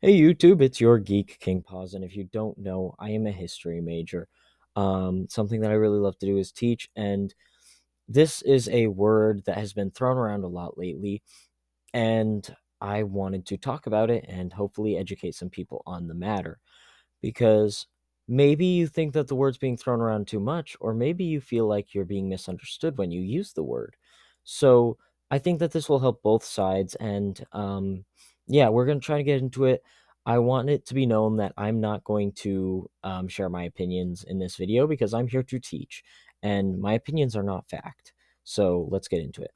Hey YouTube, it's your Geek King Paas, and if you don't know, I am a history major. Something that I really love to do is teach, and this is a word that has been thrown around a lot lately, and I wanted to talk about it and hopefully educate some people on the matter because maybe you think that the word's being thrown around too much, or maybe you feel like you're being misunderstood when you use the word. So I think that this will help both sides. And yeah, we're going to try to get into it. I want it to be known that I'm not going to share my opinions in this video because I'm here to teach, and my opinions are not fact. So let's get into it.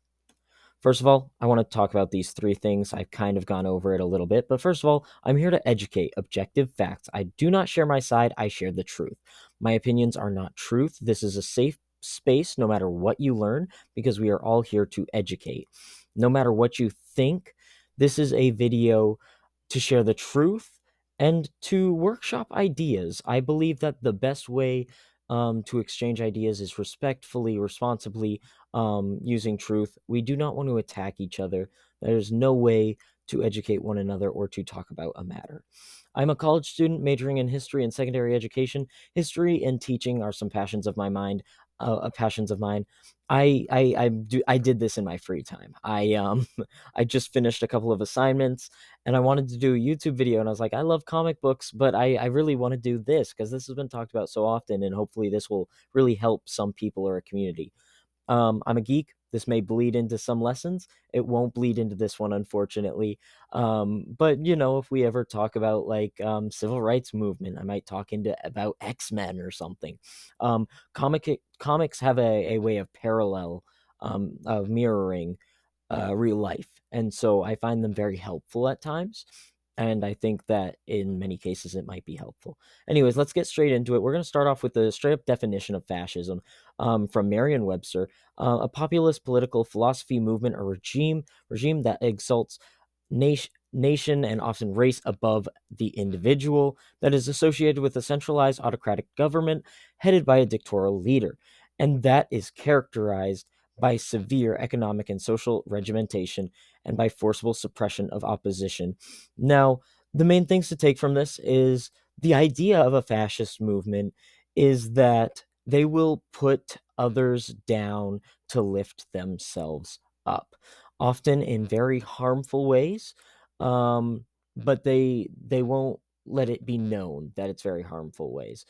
First of all, I want to talk about these three things. I've kind of gone over it a little bit, but first of all, I'm here to educate objective facts. I do not share my side, I share the truth. My opinions are not truth. This is a safe space no matter what you learn because we are all here to educate. No matter what you think, this is a video to share the truth and to workshop ideas. I believe that the best way to exchange ideas is respectfully, responsibly, using truth. We do not want to attack each other. There's no way to educate one another or to talk about a matter. I'm a college student majoring in history and secondary education. History and teaching are some passions of my mind. Passions of mine. I did this in my free time. I just finished a couple of assignments and I wanted to do a YouTube video, and I was like, I love comic books, but I really want to do this because this has been talked about so often, and hopefully this will really help some people or a community. I'm a geek. This may bleed into some lessons. It won't bleed into this one, unfortunately. But if we ever talk about like civil rights movement, I might talk into about X-Men or something. Um, comics have a way of parallel of mirroring real life. And so I find them very helpful at times. And I think that in many cases it might be helpful. Anyways, let's get straight into it. We're going to start off with the straight up definition of fascism from Merriam-Webster: a populist political philosophy, movement, or regime that exalts nation and often race above the individual, that is associated with a centralized autocratic government headed by a dictatorial leader, and that is characterized by severe economic and social regimentation and by forcible suppression of opposition. Now, the main things to take from this is the idea of a fascist movement is that they will put others down to lift themselves up, often in very harmful ways. Um, but they won't let it be known that it's very harmful ways.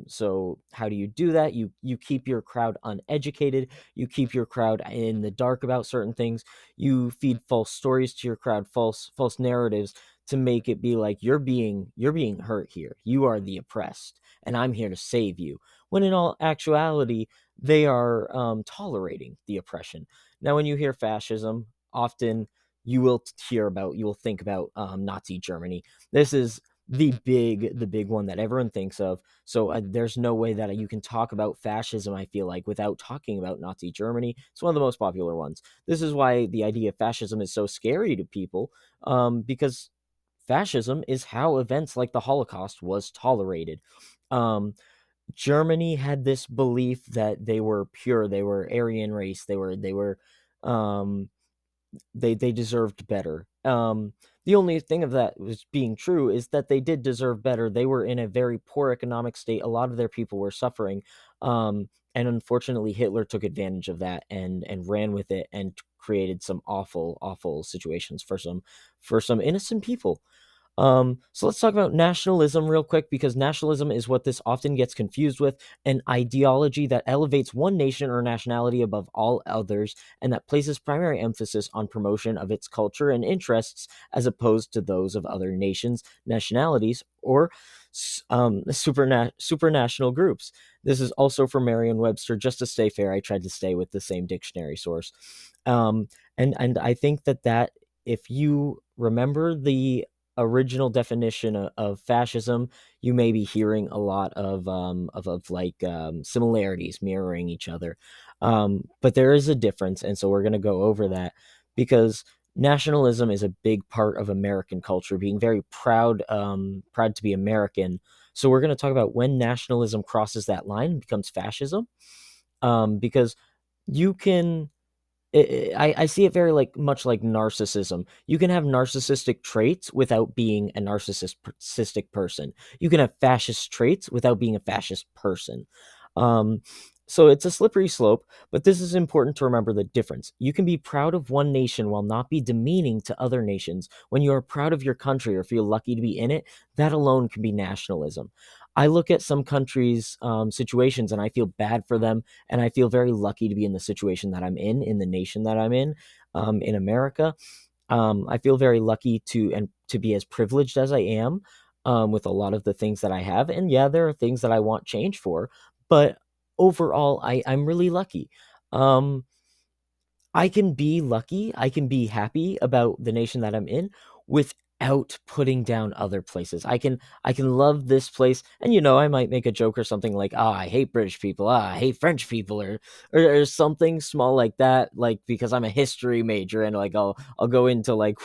So how do you do that? You keep your crowd uneducated, you keep your crowd in the dark about certain things, you feed false stories to your crowd, false narratives to make it be like you're being hurt here. You are the oppressed, and I'm here to save you. When in all actuality, they are tolerating the oppression. Now, when you hear fascism, often you will think about Nazi Germany. This is the big one that everyone thinks of. So there's no way that you can talk about fascism, I feel like, without talking about Nazi Germany. It's one of the most popular ones. This is why the idea of fascism is so scary to people, because fascism is how events like the Holocaust was tolerated. Um, Germany had this belief that they were pure, they were Aryan race, um, they deserved better. The only thing of that was being true is that they did deserve better. They were in a very poor economic state. A lot of their people were suffering, and unfortunately, Hitler took advantage of that and ran with it and created some awful situations for some innocent people. So let's talk about nationalism real quick, because nationalism is what this often gets confused with: an ideology that elevates one nation or nationality above all others and that places primary emphasis on promotion of its culture and interests as opposed to those of other nations, nationalities, or supranational groups. This is also from Merriam-Webster. Just to stay fair, I tried to stay with the same dictionary source. And I think that if you remember the original definition of fascism, you may be hearing a lot of like similarities mirroring each other. But there is a difference, and so we're going to go over that because nationalism is a big part of American culture, being very proud to be American. So we're going to talk about when nationalism crosses that line and becomes fascism, because you can I see it very like much like narcissism. You can have narcissistic traits without being a narcissistic person. You can have fascist traits without being a fascist person. Um, so it's a slippery slope, but this is important to remember the difference. You can be proud of one nation while not be demeaning to other nations. When you are proud of your country or feel lucky to be in it, that alone can be nationalism. I look at some countries' situations and I feel bad for them, and I feel very lucky to be in the situation that I'm in the nation that I'm in America. I feel very lucky to be as privileged as I am with a lot of the things that I have. And yeah, there are things that I want change for, but overall, I'm really lucky. Um, I can be lucky, I can be happy about the nation that I'm in without putting down other places. I can love this place, and I might make a joke or something like, "Ah, I hate British people. Ah, I hate French people," or something small like that, like because I'm a history major and like I'll go into like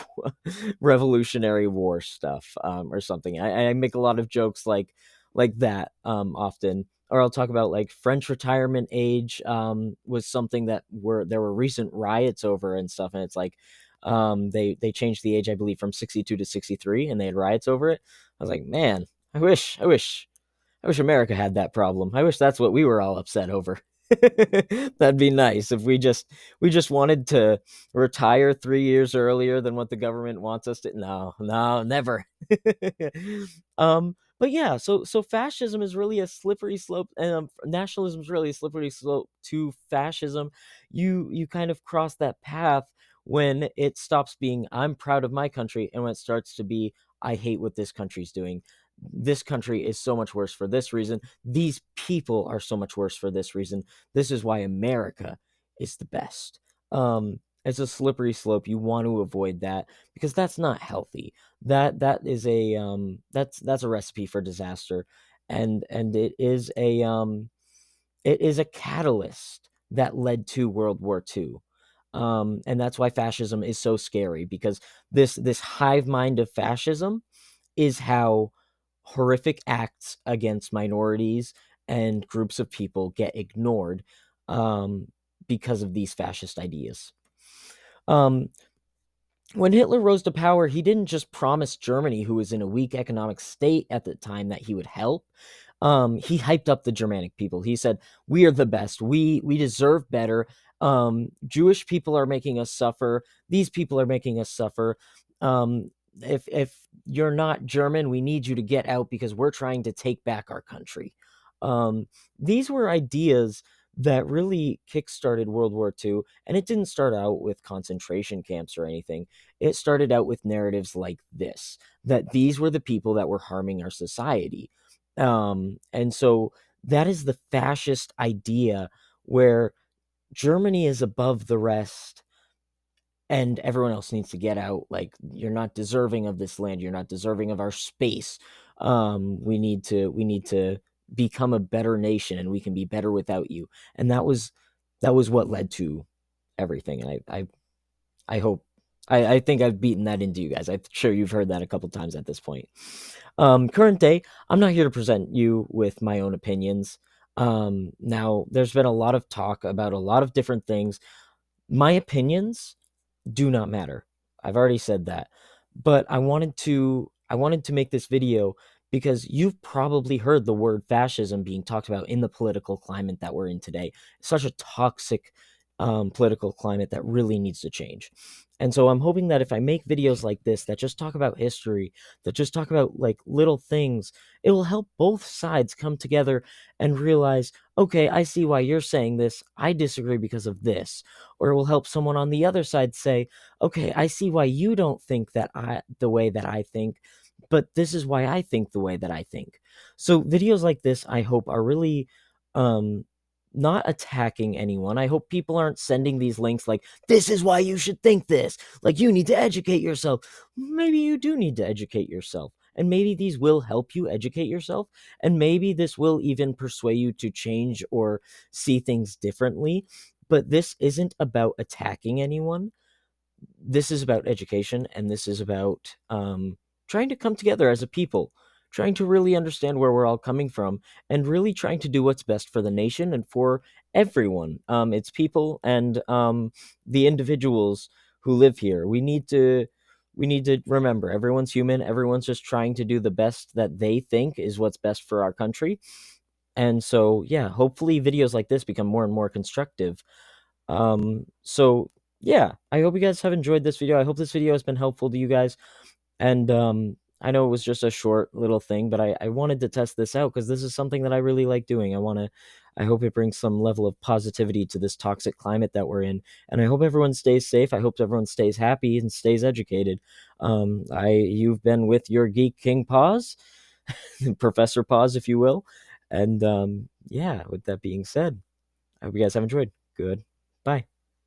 Revolutionary War stuff or something. I make a lot of jokes like that often, or I'll talk about like French retirement age was something that there were recent riots over and stuff, and it's like they changed the age, I believe, from 62 to 63, and they had riots over it. I was like, man, I wish America had that problem. I wish that's what we were all upset over. That'd be nice if we just wanted to retire 3 years earlier than what the government wants us to. No, no, never. But yeah, so fascism is really a slippery slope, and nationalism is really a slippery slope to fascism. You kind of cross that path when it stops being I'm proud of my country, and when it starts to be I hate what this country's doing. This country is so much worse for this reason. These people are so much worse for this reason. This is why America is the best. It's a slippery slope. You want to avoid that because that's not healthy. That's a recipe for disaster, and it is a catalyst that led to World War II. And that's why fascism is so scary, because this hive mind of fascism is how horrific acts against minorities and groups of people get ignored um, because of these fascist ideas. Um, when Hitler rose to power, he didn't just promise Germany, who was in a weak economic state at the time, that he would help. He hyped up the Germanic people. He said, "We are the best. We deserve better. Jewish people are making us suffer. These people are making us suffer. If you're not German, we need you to get out because we're trying to take back our country." Um, these were ideas that really kickstarted World War II, and it didn't start out with concentration camps or anything. It started out with narratives like this, that these were the people that were harming our society. And so that is the fascist idea, where Germany is above the rest and everyone else needs to get out. Like, you're not deserving of this land, you're not deserving of our space. We need to become a better nation, and we can be better without you. And that was what led to everything. And I hope I think I've beaten that into you guys. I'm sure you've heard that a couple times at this point. Current day, I'm not here to present you with my own opinions. Now, there's been a lot of talk about a lot of different things. My opinions do not matter. I've already said that. But I wanted to make this video because you've probably heard the word fascism being talked about in the political climate that we're in today. It's such a toxic political climate that really needs to change. And so I'm hoping that if I make videos like this that just talk about history, that just talk about like little things, it will help both sides come together and realize, okay, I see why you're saying this. I disagree because of this. Or it will help someone on the other side say, okay, I see why you don't think that the way that I think, but this is why I think the way that I think. So videos like this, I hope, are really um not attacking anyone. I hope people aren't sending these links like, this is why you should think this. Like, you need to educate yourself. Maybe you do need to educate yourself. And maybe these will help you educate yourself. And maybe this will even persuade you to change or see things differently. But this isn't about attacking anyone. This is about education, and this is about trying to come together as a people. trying to really understand where we're all coming from, and really trying to do what's best for the nation and for everyone, its people, and the individuals who live here. We need to remember everyone's human. Everyone's just trying to do the best that they think is what's best for our country. And so, yeah, hopefully videos like this become more and more constructive. So yeah, I hope you guys have enjoyed this video. I hope this video has been helpful to you guys. And I know it was just a short little thing, but I wanted to test this out because this is something that I really like doing. I hope it brings some level of positivity to this toxic climate that we're in. And I hope everyone stays safe. I hope everyone stays happy and stays educated. You've been with your Geek King Paas, Professor Paas, if you will. And yeah, with that being said, I hope you guys have enjoyed. Good. Bye.